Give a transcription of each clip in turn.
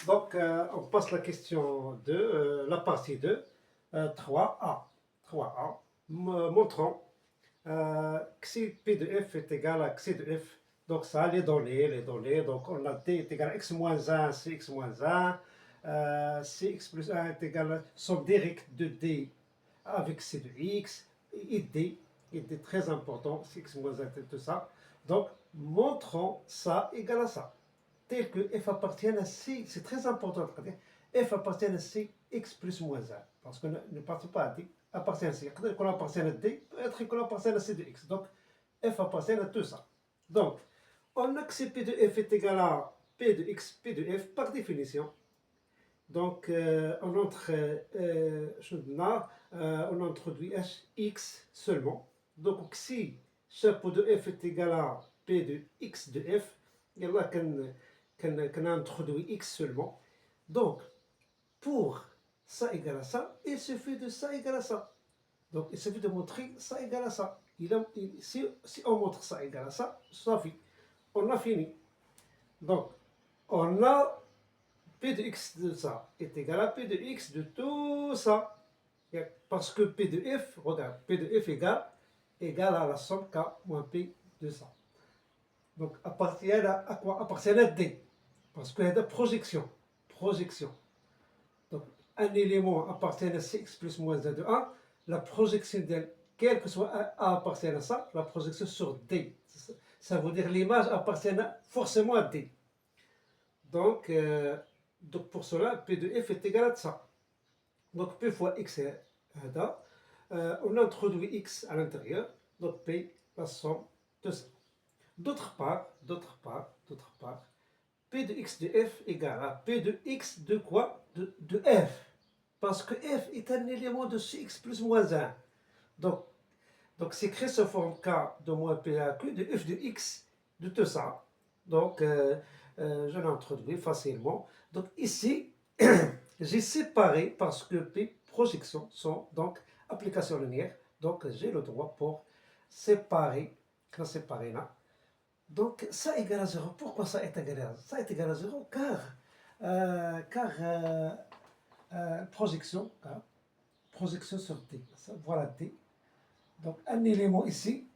Donc, on passe la question 2, la partie 2, 3A. 3A, montrons que si P de f est égal à xi de f, donc ça, les données, donc on a D est égal à x moins 1, Cx moins 1, Cx plus 1 est égal à somme directe de D avec C de x, et D très important, Cx moins 1, tout ça. Donc, montrons ça égal à ça tel que f appartient à c, c'est très important, f appartient à c, x plus moins 1, parce que ne partons pas à d, appartient à c, peut-être qu'on appartient à d, peut-être qu'on appartient à c de x, donc f appartient à tout ça. Donc, on a que c p de f est égal à p de x, p de f, par définition. Donc, on introduit x seulement. Donc, si chapeau de f est égal à p de x de f, il y a qu'on introduit x seulement. Donc, pour ça égale à ça, il suffit de ça égale à ça. Donc, il suffit de montrer ça égale à ça. Si on montre ça égale à ça, ça fait. On a fini. Donc, on a P de x de ça est égal à P de x de tout ça. Parce que P de f, regarde, P de f égale à la somme K moins P de ça. Donc, appartient à quoi? Appartient à D. Parce qu'il y a de projection. Projection. Donc, un élément appartient à Cx plus moins 1 de 1. La projection d'elle, quel que soit A appartient à ça, la projection sur D. Ça veut dire l'image appartient forcément à D. Donc, pour cela, P de f est égal à ça. Donc, P fois x est là. On introduit x à l'intérieur. Donc, P, la somme de ça. D'autre part, P de x de f égale à P de x de quoi? De f. Parce que f est un élément de Cx plus moins 1. Donc c'est créé sous forme K de moins P à Q de f de x de tout ça. Donc, je l'introduis facilement. Donc, ici, j'ai séparé parce que P projections sont donc applications linéaires. Donc, j'ai le droit pour séparer là. Donc, ça égale à 0. Pourquoi ça est égal à 0? Ça est égal à 0 car projection sur D. Voilà D. Donc, un élément ici,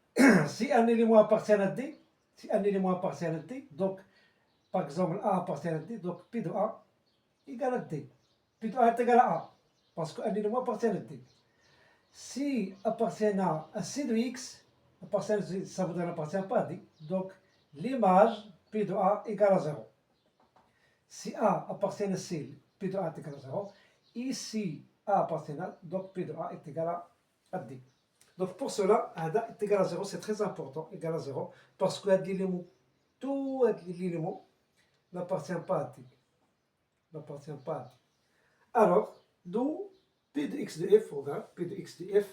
si un élément appartient à D, donc, par exemple, A appartient à D, donc P de A égale à D. P de A est égal à A, parce qu'un élément appartient à D. Si appartient à C de X, ça veut dire n'appartient pas à D, donc l'image P de A égale à 0. Si A appartient à C, P de A est égal à 0. Ici, A appartient à, donc P de A est égal à D. Donc pour cela, A est égal à 0, c'est très important, égal à 0, parce que l'élément, tout l'élément n'appartient pas à D. N'appartient pas à D. Alors, d'où P de x de f, regarde, P de x de f,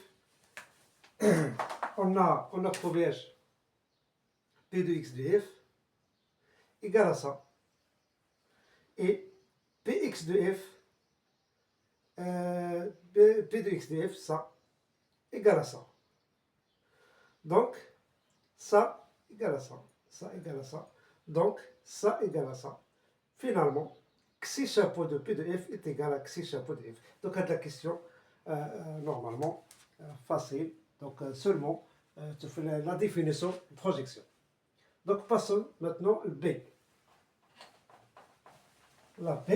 on a trouvé P de x de f égale à ça. Et Px de f, P de x de f, ça, égale à ça. Donc, ça égale à ça, ça égale à ça. Donc, ça égale à ça. Finalement, xi chapeau de P de f est égal à xi chapeau de f. Donc, la question, normalement, facile. Donc, seulement, tu fais la définition de projection. Donc, passons maintenant au B. La B.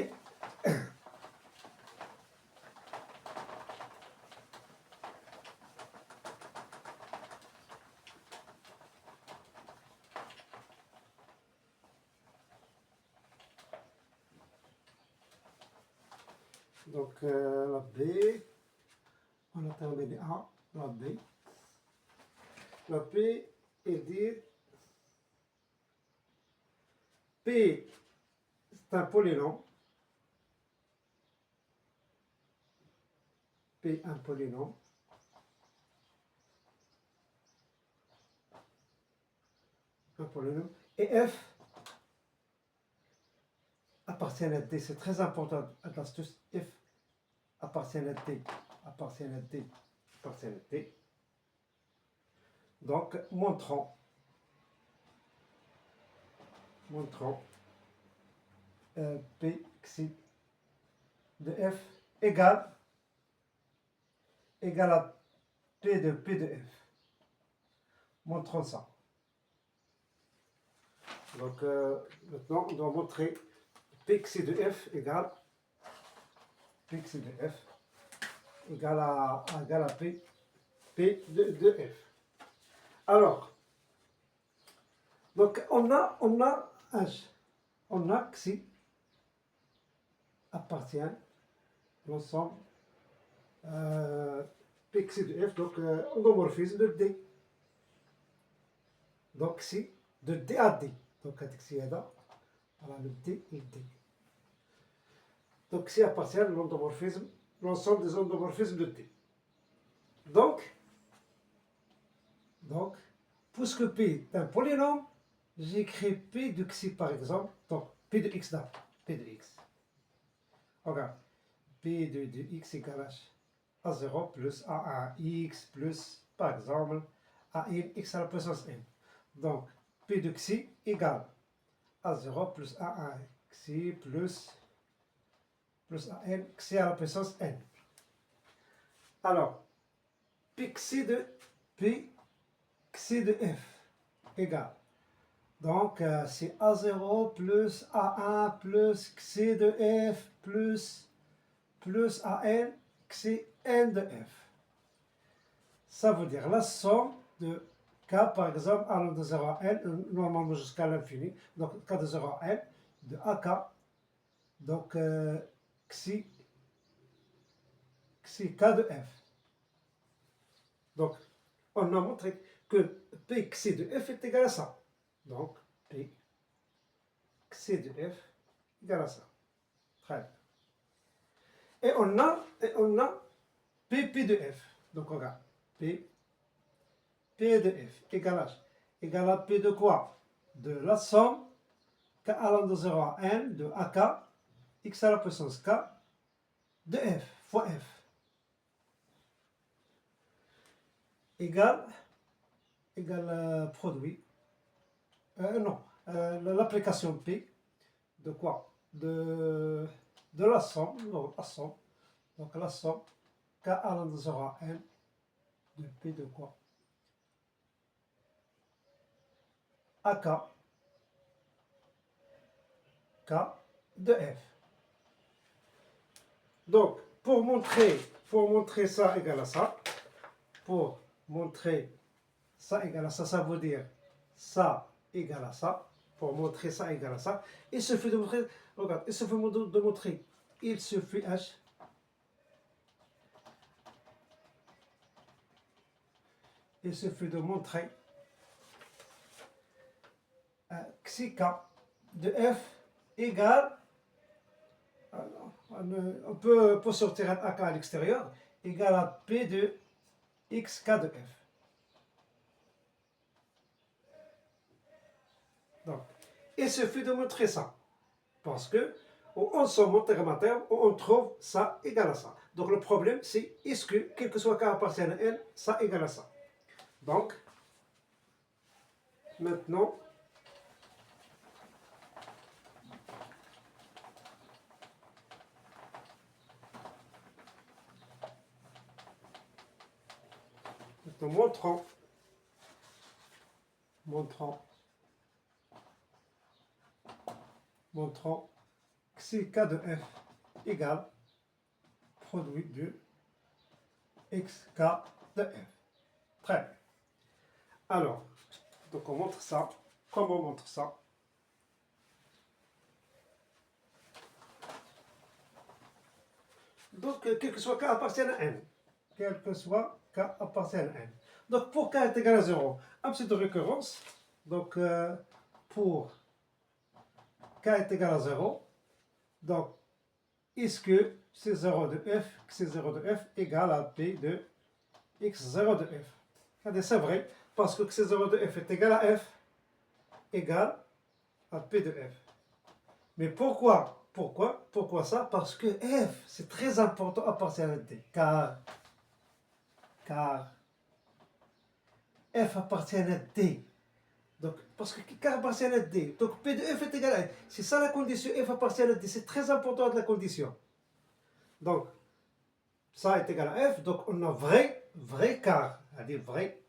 Donc, la B, on a terminé A, la B. La P est dire P, c'est un polynôme. P, un polynôme. Un polynôme. Et F appartient à D. C'est très important, l'astuce. F appartient à D. Appartient à D. Appartient à D. Donc, montrons P xi de f égale à P de f. Montrons ça. Donc maintenant, on doit montrer Pxi de f égale Pxi de f égale à P de f. Alors, donc on a Xi appartient à l'ensemble Pxi de f, donc endomorphisme de D. Donc Xi de D à D. Donc Xi est là, voilà le D et D. Donc Xi appartient à l'endomorphisme, l'ensemble des endomorphismes de D. Donc, puisque P est un polynôme, j'écris P de Xi par exemple, donc P de X d'abord, P de X. Regarde, P de X égale à 0 plus A1X plus, par exemple, A1 X à la puissance n. Donc, P de Xi égale à 0 plus A1 Xi plus AN Xi à la puissance n. Alors, P Xi de f égale. Donc, c'est A0 plus A1 plus Xi de f plus AN Xi n de f. Ça veut dire la somme de k, par exemple, allant de 0 à n, normalement jusqu'à l'infini, donc k de 0 à n, de ak, donc xi k de f. Donc, on a montré que P xi de f est égal à ça. Donc, P xi de f égale à ça. Très bien. Et on a P de f. Donc, regarde, P de f égale à P de quoi? De la somme k allant de 0 à n de ak, x à la puissance k, de f fois f. Égale produit. Non, l'application P de quoi? De la somme, non, la somme. Donc la somme k allant de 0 à n de P de quoi? AK K de f. Donc, pour montrer ça égale à ça, pour montrer ça égale à ça, ça veut dire ça égale à ça. Pour montrer ça égale à ça, il suffit de montrer, regarde, il suffit de montrer, il suffit de montrer xi k de f égale, on peut sortir un AK à l'extérieur, égale à P de xk de f. Donc, il suffit de montrer ça, parce que en somme terme à terme, on trouve ça égale à ça. Donc le problème, c'est est-ce que, quel que soit k appartient à n, ça égale à ça. Donc, maintenant, montrons xi k de f égale produit de xk de f. Très bien. Alors, donc on montre ça. Comment on montre ça? Donc, quel que soit k appartient à n. Quel que soit k appartient à n. Donc, pour k est égal à 0, absence de récurrence. Donc, pour k est égal à 0, donc, est-ce que C0 de f, C0 de f égale à P de x0 de f? C'est vrai, parce que C0 de f est égal à f, égale à P de f. Mais pourquoi ça? Parce que f, c'est très important à partir de D, car f appartient à D. Donc, parce que K appartient à D. Donc, P de F est égal à F. C'est ça la condition, F appartient à D. C'est très important de la condition. Donc, ça est égal à F. Donc, on a vrai car. C'est-à-dire vrai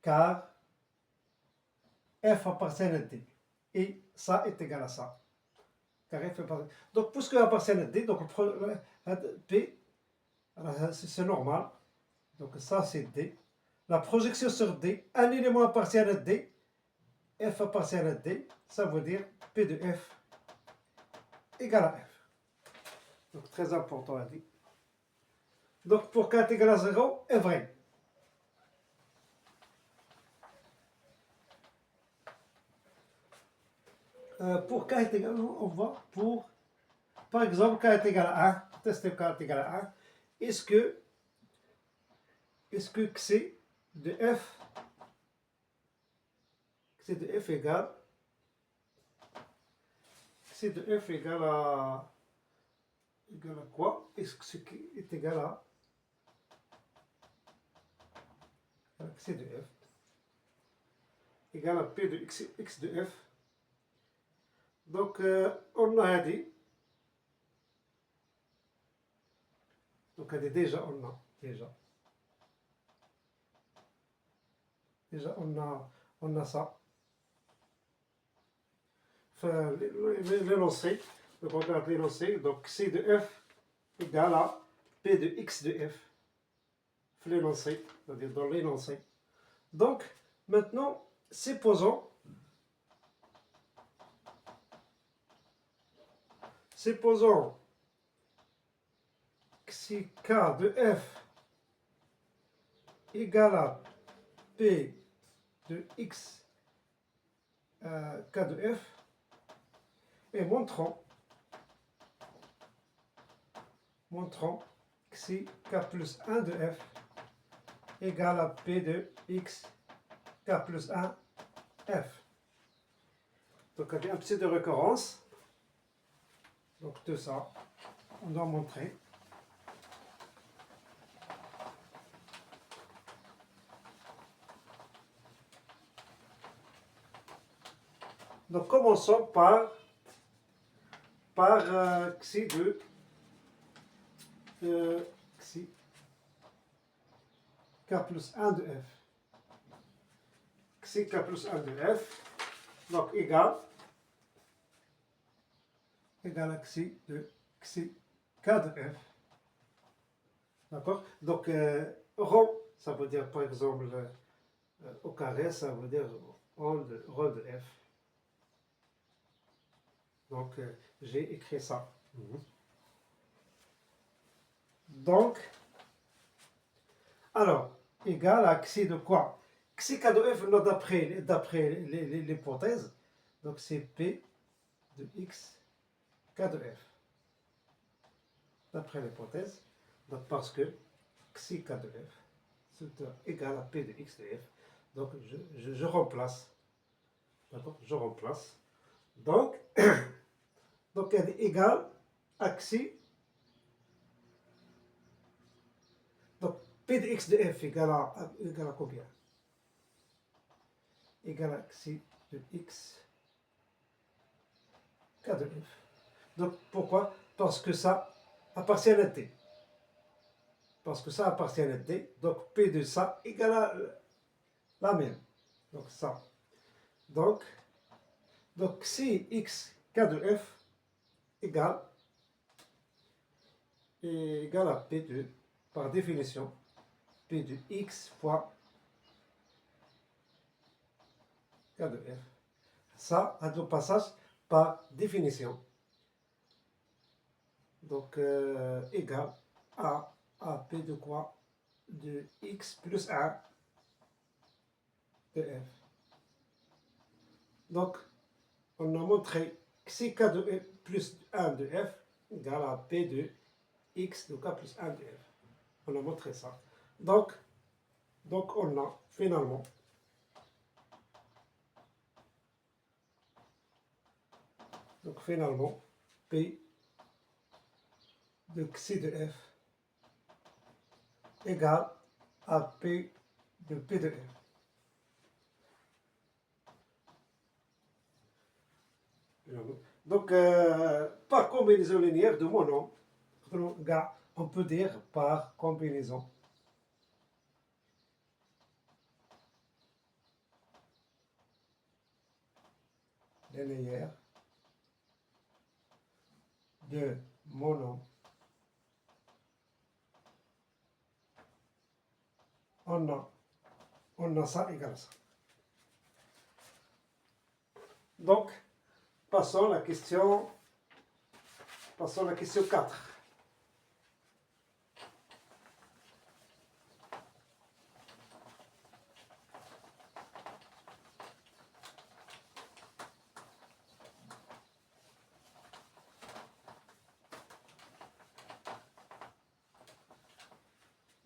car F appartient à D. Et ça est égal à ça. Car F appartient. Donc, puisque appartient à D, donc P, c'est normal. Donc, ça c'est D. La projection sur D, un élément appartient à D, F appartient à D, ça veut dire P de F égale à F. Donc très important à dire. Donc pour K est égal à 0 est vrai. Pour K est égal, on va pour, par exemple, K est égal à 1, tester K est égal à 1, est-ce que X de F égale C de F égale à quoi? Est-ce que ce qui est égal à C de F égale à P de X de F. Donc on a dit, donc déjà on a ça. Enfin, l'énoncé, donc on regarde l'énoncé, donc C de F égale à P de X de F. L'énoncé, c'est-à-dire dans l'énoncé. Donc, maintenant, supposons que si K de F égale à P de X K de F, et montrons que si K plus 1 de F égale à P de X K plus 1 F. Donc avec un petit de récurrence, donc tout ça, on doit montrer. Donc commençons par xi de xi K plus 1 de F. Xi K plus 1 de F, donc égal à xi de xi K de F. D'accord? Donc rond, ça veut dire par exemple au carré, ça veut dire rond de F. Donc j'ai écrit ça. Donc, alors, égal à xi de quoi? Xi K de F, d'après l'hypothèse, donc c'est P de X K de F. D'après l'hypothèse, donc parce que xi K de F, c'est égal à P de X de F. Donc je remplace. D'accord? Je remplace. Donc, donc elle est égale à xi. Donc P de X de F égale à combien? Égale à xi de X K de F. Donc pourquoi? Parce que ça appartient à T. Parce que ça appartient à T. Donc P de ça égale à la même. Donc ça. Donc si X K de F égale à P de, par définition, P de X fois K de F. Ça, à deux passages, par définition. Donc, égal à P de quoi? De X plus 1 de F. Donc, on a montré que si K de F plus 1 de F égale à P de X de K plus 1 de F. On a montré ça. Donc on a finalement P de xi de F égale à P de P de F. Donc, par combinaison linéaire de mon nom, on peut dire par combinaison linéaire de mon nom, on a ça égale à ça. Donc, passons à la question 4.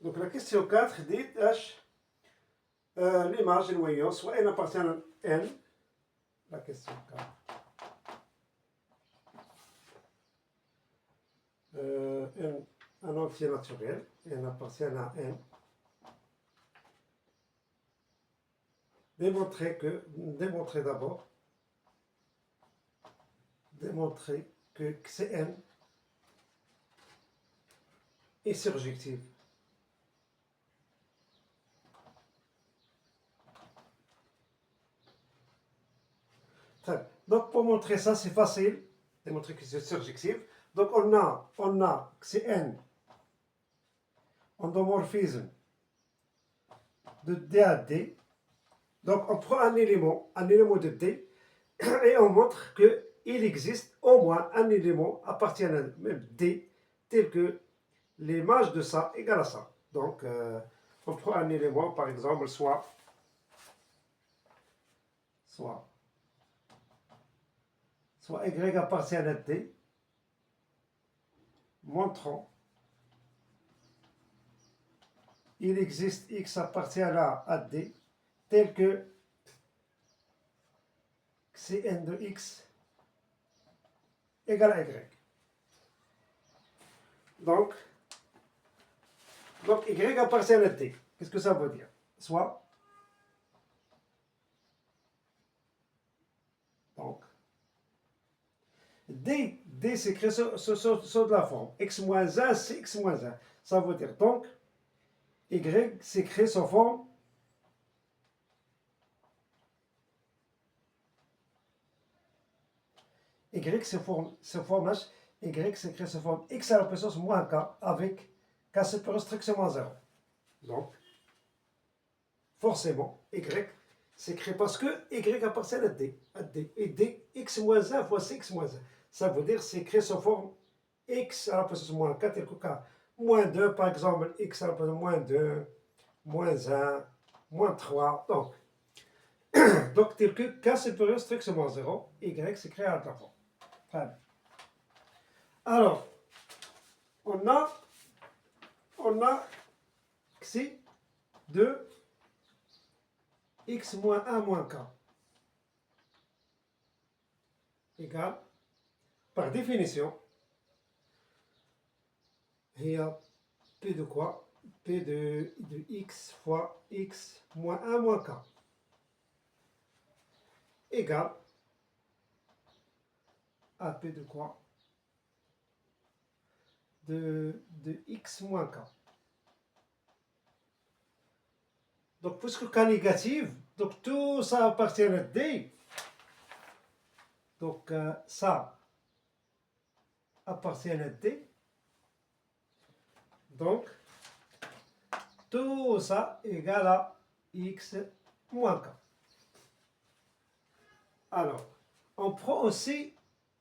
Donc la question 4 dit l'image est noyau, soit n appartient à n. La question 4. Un entier naturel, n appartient à n. Démontrer d'abord que Cn est surjective. Donc pour montrer ça, c'est facile, démontrer que c'est surjectif. Donc on a que c'est n endomorphisme de D à D. Donc on prend un élément de D et on montre qu'il existe au moins un élément appartenant à même D tel que l'image de ça égale à ça. Donc on prend un élément, par exemple, soit Y appartient à D, montrant il existe X appartient à D, tel que Cn de X égale à Y. Donc Y appartient à D. Qu'est-ce que ça veut dire? Soit, donc, D s'écrit sur de la forme x-1, c'est x-1. Ça veut dire donc, Y s'écrit sous forme Y s'écrit sous forme x à la puissance moins k avec k supérieur strictement 0. Donc, forcément, Y s'écrit parce que Y appartient à D. Et D, x-1 fois c x-1. Ça veut dire s'écrit sous forme x à la puissance moins k, tel que k. Moins 2, par exemple, x à la puissance moins 2, moins 1, moins 3. Donc tel que k supérieur strictement 0, Y s'écrit à la forme. Très bien. Alors, on a xi de x moins 1 moins k égale, par définition, il y a P de quoi? P de x fois x moins 1 moins k égale à P de quoi? De x moins k. Donc, puisque k négative, donc tout ça appartient à D. Donc, ça appartient à D. Donc, tout ça égale à x moins k. Alors, on prend aussi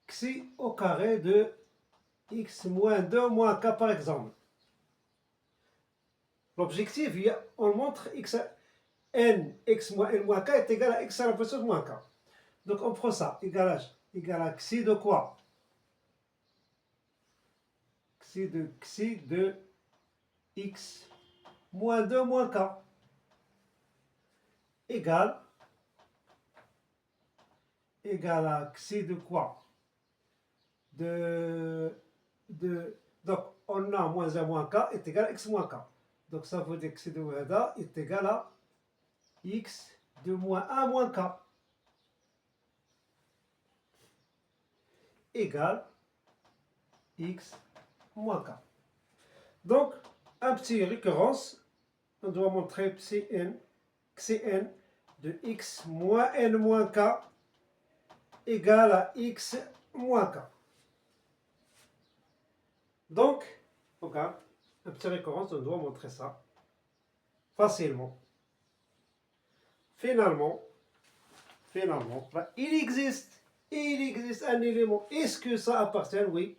xi au carré de x moins 2 moins k par exemple. L'objectif, on montre x moins n moins k est égal à x à la puissance moins k. Donc on prend ça, égal à xi de quoi? Xi de x moins 2 moins k égale à xi de quoi? Donc on a moins 1 moins k est égal à x moins k. Donc ça veut dire que xi de Wada est égal à x de moins 1 moins k égale x moins k. Donc, un petit récurrence, on doit montrer que Cn de x moins n moins k égale à x moins k. Donc, regarde, un petit récurrence, on doit montrer ça facilement. Finalement, il existe un élément. Est-ce que ça appartient? Oui.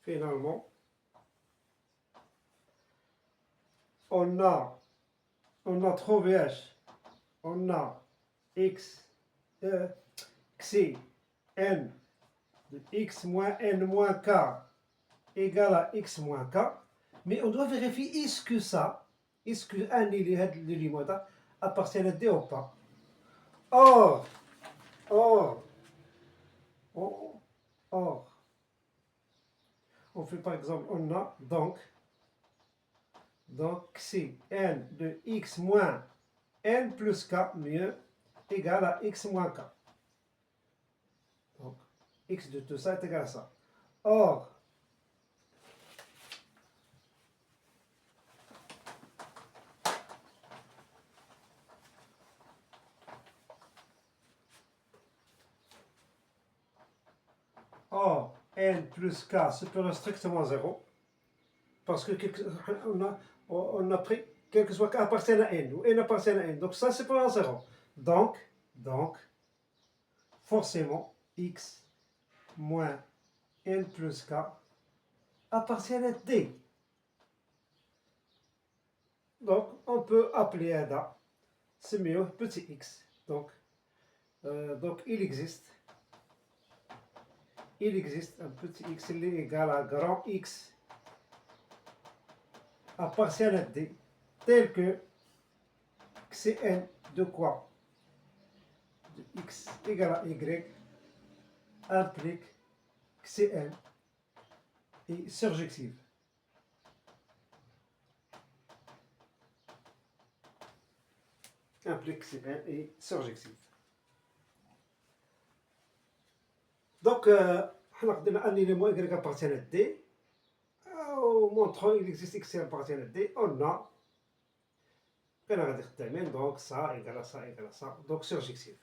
Finalement, on a trouvé h, on a x, xi, n de x moins n moins k égale à x moins k, mais on doit vérifier est-ce que un élément appartient à D ou pas. Or, on fait par exemple, on a donc si n de x moins n plus k mieux égale à x moins k. Donc, x de tout ça est égal à ça. Or, n plus k supérieur strictement à 0, parce que on a pris quel que soit k appartient à n, ou n appartient à n, donc ça c'est supérieur à 0. Donc, forcément, x moins n plus k appartient à D. Donc, on peut appeler ADA, c'est mieux, petit x. Donc il existe un petit x, il est égal à grand x appartient à D, tel que Cn de quoi? De x égale à y implique Cn est surjective. Implique Cn est surjective. Donc, on a un élément y appartient à D. Montrant qu'il existe x appartient à D, on a donc ça égale à ça égale à ça, donc surjective.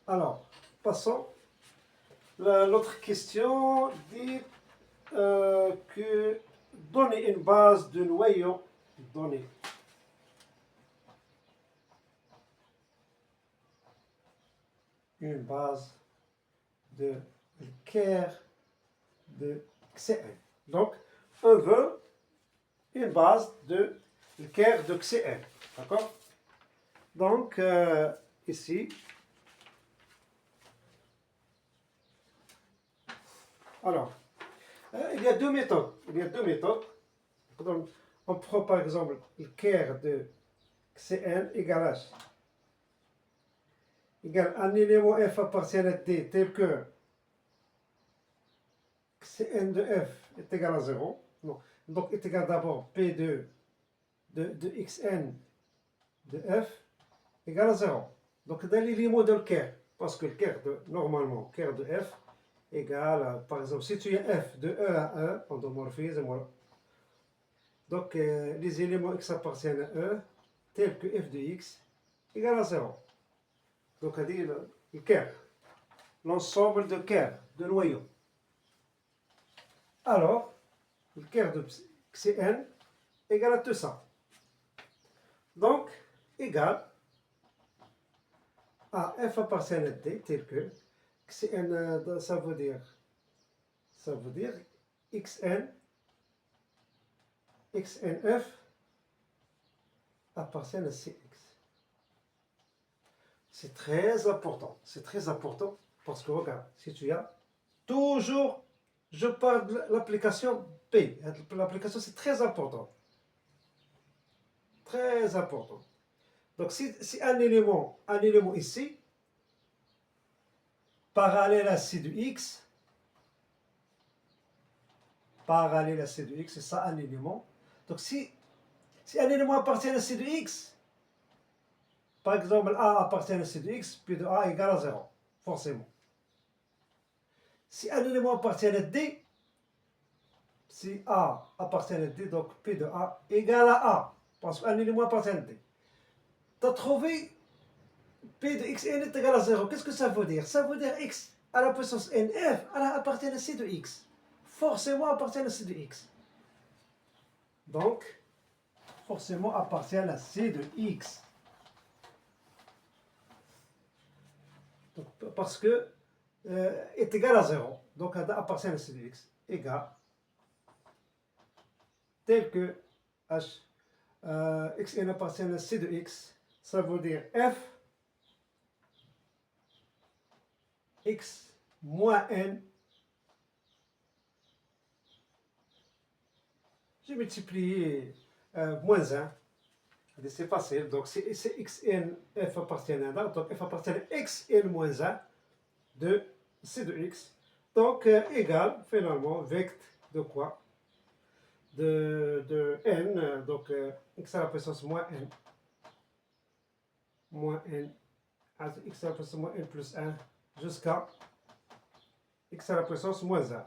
Alors, passons. L'autre question dit que donner une base de noyau, donner une base de Kerr de Cn. Donc, on veut une base de Kerr de Cn. D'accord? Donc, ici, alors, il y a deux méthodes. On prend par exemple le Kerr de Cn égale h. Égale un élément f appartient à D tel que Cn de f est égal à 0. Non. Donc est égal d'abord P de xn de f égale à 0. Donc dans l'élément de Kerr, parce que le Kerr normalement, Kerr de f égale, par exemple, si tu as f de E à E, endomorphisme, voilà. Donc les éléments x appartiennent à E, tels que f de x égale à 0. Donc on dit le Kerr, l'ensemble de Kerr, de noyaux. Alors, le Kerr de Cn égale à tout ça. Donc, égal à f appartient à D, tel que Cn, ça veut dire xnf appartient à Cx. C'est très important. C'est très important parce que regarde, si tu as toujours, je parle de l'application P. L'application, c'est très important. Très important. Donc, si un élément ici, parallèle à C de X, parallèle à C de X, c'est ça un élément. Donc, si un élément appartient à C de X, par exemple, A appartient à C de X, P de A égale à 0, forcément. Si un élément appartient à D, si A appartient à D, donc P de A égale à A, parce qu'un élément appartient à D. Tu as trouvé P de X n est égal à 0. Qu'est-ce que ça veut dire? Ça veut dire X à la puissance NF appartient à C de X. Forcément appartient à C de X. Donc, forcément appartient à C de X. Donc, parce que est égal à 0. Donc, appartient à C de X. Égal. Tel que H, Xn appartient à C de X. Ça veut dire F X moins N. J'ai multiplié moins 1. C'est facile. Donc, c'est Xn, F appartient à 1. Donc, F appartient à Xn moins 1 de C de X. Donc, égal, finalement, vect de quoi? De N. Donc, X à la puissance moins N. Moins N. X à la puissance moins N plus 1 jusqu'à X à la puissance moins 1.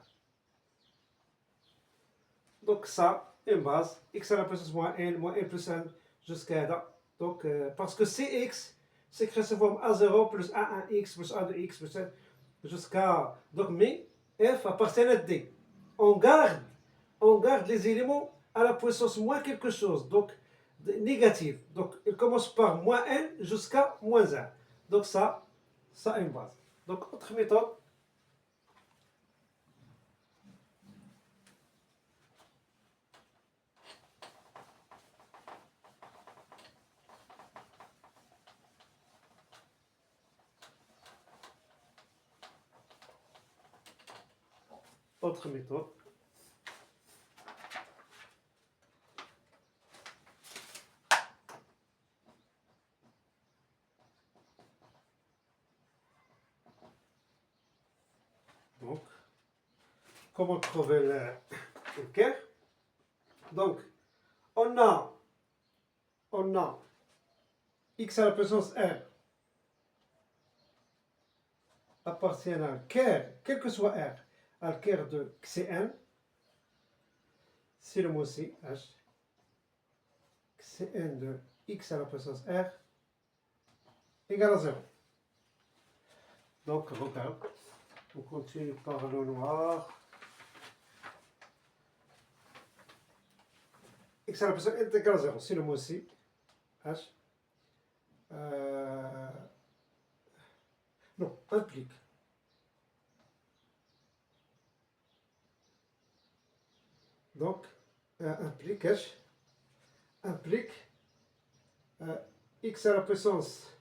Donc, ça, une base. X à la puissance moins N plus 1 jusqu'à là. Donc, parce que Cx s'écrit sous forme A0 plus A1x plus A2x plus 1 jusqu'à. Donc, mais F appartient à D. On garde les éléments à la puissance moins quelque chose, donc négatif. Donc, il commence par moins n jusqu'à moins 1. Donc, ça a une base. Donc, autre méthode. Autre méthode. Donc, comment trouver le Kerr? Donc, on a x à la puissance r appartient à un Kerr, quel que soit r, à le Kerr de Xn, c'est le mot C, H, Xn de x à la puissance r égale à 0. Donc, regarde, on continue par le noir. X à la puissance n est égal à 0, c'est le mot C, H. Non, implique. Donc, implique H, implique x à la puissance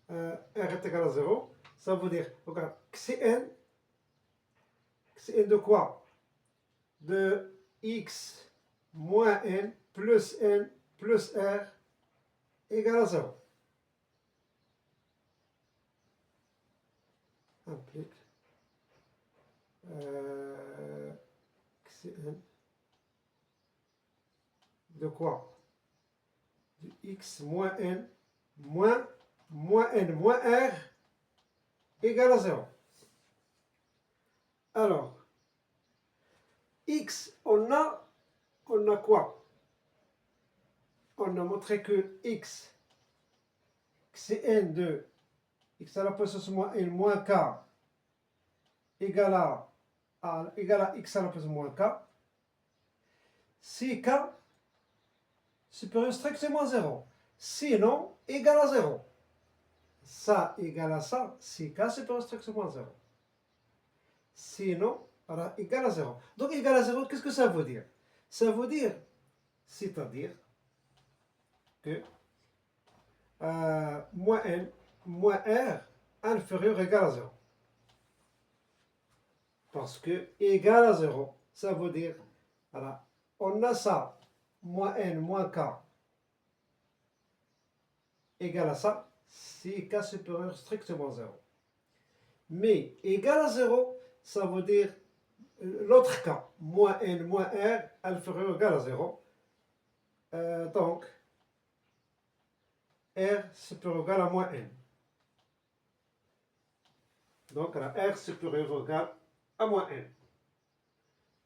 r est égal à 0. Ça veut dire, regarde, Xn de quoi? De x moins n plus r égale à 0. Implique Xn de quoi? De x moins n moins n moins r égale à 0. Alors, x, on a quoi? On a montré que x, Xn de x à la puissance moins n moins k égale à x à la puissance moins k, si k supérieur strictement 0. Sinon, égal à 0. Ça égale à ça, si k supérieur strictement 0. Sinon, égal à 0. Donc, égal à 0, qu'est-ce que ça veut dire? Ça veut dire, c'est-à-dire que moins n moins R inférieur ou égal à 0. Parce que égal à 0, ça veut dire, voilà, on a ça, moins n moins k égal à ça, si k supérieur strictement 0. Mais égal à 0, ça veut dire l'autre cas, moins n moins r inférieur ou égal à 0. Donc, r supérieur ou égal à moins n. Donc, la r supérieur ou égal à moins n.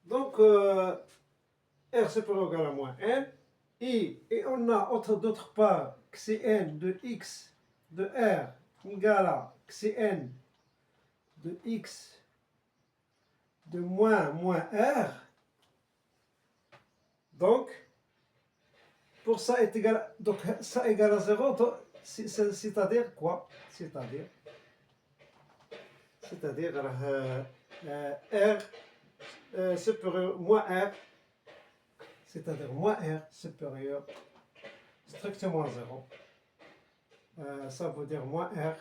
Donc, r supérieur ou égal à moins n. Et on a d'autre part xn de x de r égale à xn de x de moins r. Donc, pour ça est égal, donc ça égale à 0, c'est-à-dire quoi? C'est-à-dire r supérieur moins r, c'est-à-dire moins r supérieur strictement à 0. Ça veut dire moins r.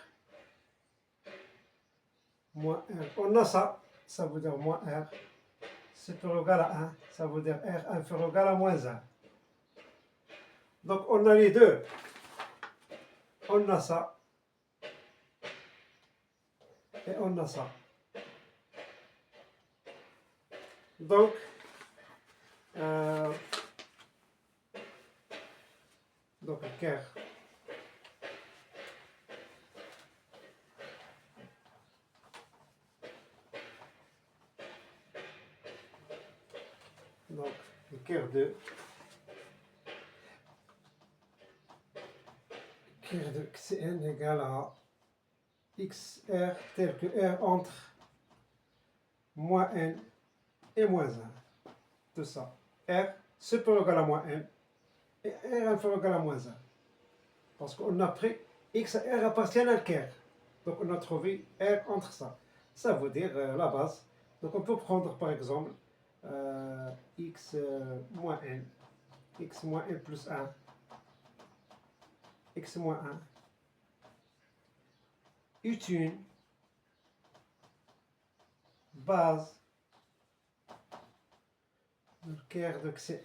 On a ça, ça veut dire moins r supérieur ou égal à 1, ça veut dire r inférieur ou égal à moins 1. Donc on a les deux. On a ça et on a ça. Donc, ker. Donc, le ker de xn égale à xr tel que r entre moins n et moins 1. Tout ça. R supérieur ou égal à moins n et r inférieur ou égal à moins 1. Parce qu'on a pris x et r appartiennent à ker. Donc on a trouvé r entre ça. Ça veut dire la base. Donc on peut prendre par exemple x moins n, x moins n plus 1, x moins 1 est une base de ker de xn.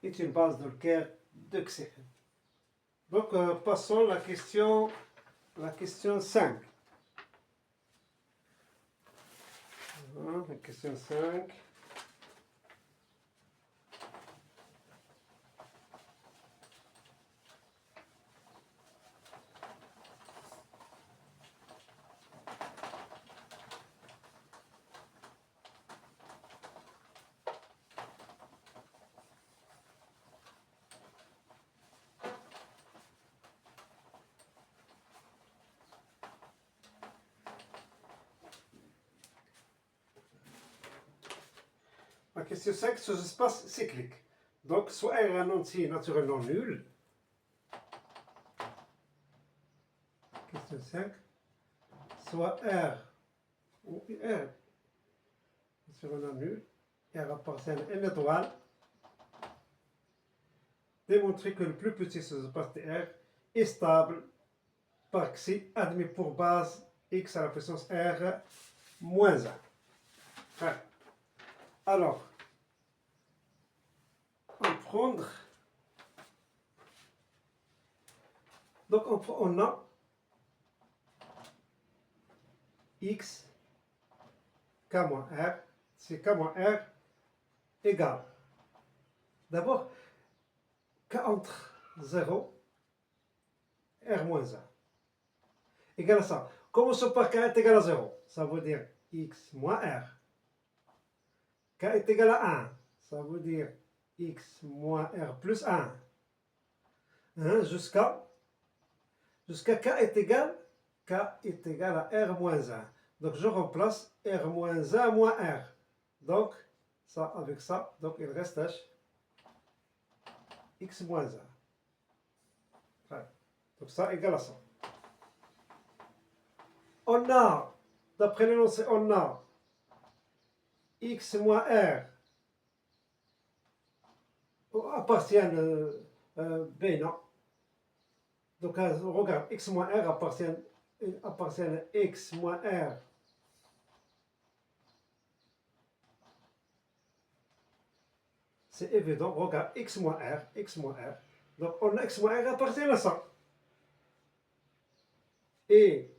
Est une base de ker de xn. Donc passons à la question 5. La question 5. La question 5 sur l'espace cyclique. Donc, soit R est un entier naturellement nul. Question 5. Soit R ou R naturellement nul. R appartient à n étoile. Démontrer que le plus petit sous-espace de R est stable par Xi admis pour base X à la puissance R moins 1. Enfin, alors, on va prendre. Donc on a X K moins R, c'est K moins R égale. D'abord, K entre 0 R moins 1 égale à ça. Commençons par K est égal à 0. Ça veut dire X moins R. K est égal à 1. Ça veut dire X moins R plus 1. Hein, jusqu'à K est égal à R moins 1. Donc je remplace R moins 1 moins R. Donc, ça avec ça, donc il reste H X moins 1. Voilà. Donc ça égale à ça. On a, d'après l'énoncé, on a X moins R appartiennent B, non. Donc, regarde, x moins r appartient à x moins r. C'est évident, regarde, x moins r, x moins r. Donc, on a x moins r appartient à ça. Et,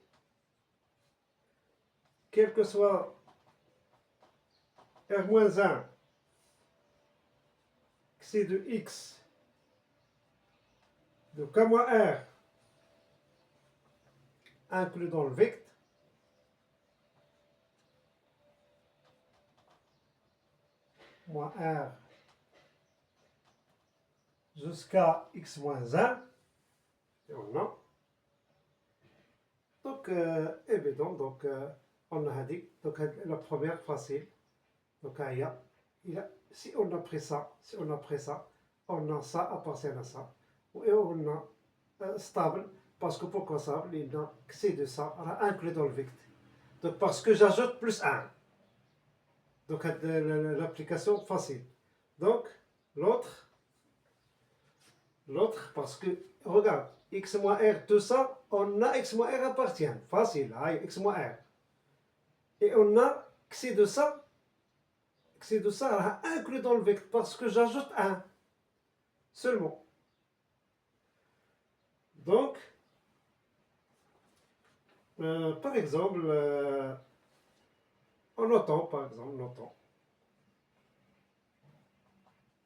quel que soit r moins 1, c'est de x, de k moins r, inclus dans le vecteur, moins r jusqu'à x moins 1, et on a. Donc, évident, donc, on a dit, donc la première facile, donc si on a pris ça, on a ça appartient à ça, et on a stable, parce que pourquoi stable, il a c'est de ça, on a inclus dans le vecteur. Donc, parce que j'ajoute plus 1. Donc, l'application facile. Donc, l'autre, parce que, regarde, x moins r, tout ça, on a x moins r appartient. Facile, hein, x moins r. Et on a c'est de ça, inclus dans le vecteur, parce que j'ajoute 1 seulement. Donc, par exemple, en notant, par exemple,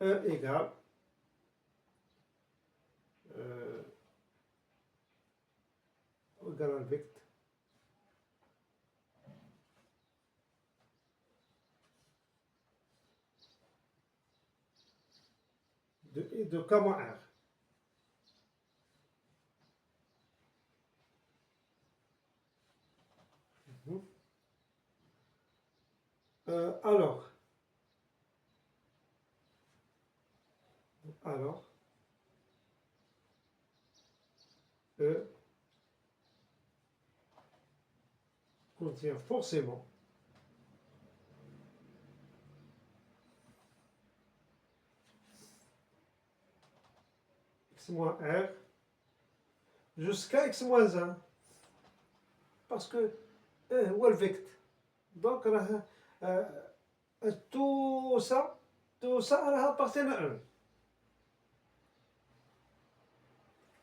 E égale le vecteur de k moins r. Alors, E contient forcément x moins r jusqu'à x moins 1. Parce que où est le vecteur? Donc, tout ça appartient à 1.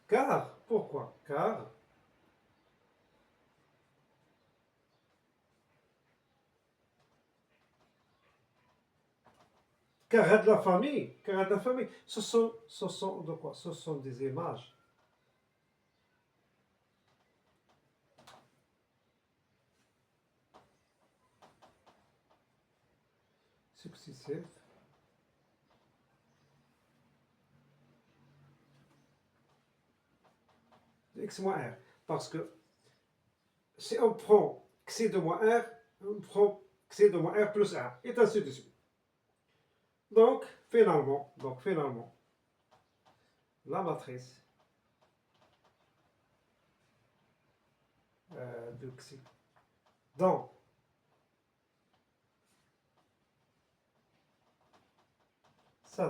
Car, pourquoi? Car de la famille, ce sont de quoi? Ce sont des images. Successives. De x moins r. Parce que si on prend x de moins r, on prend x de moins r plus 1, et ainsi de suite. Donc, finalement, la matrice de x dans ça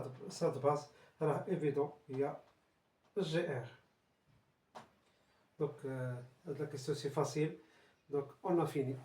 de base, alors évident, il y a GR. Donc, la question c'est facile. Donc, on a fini.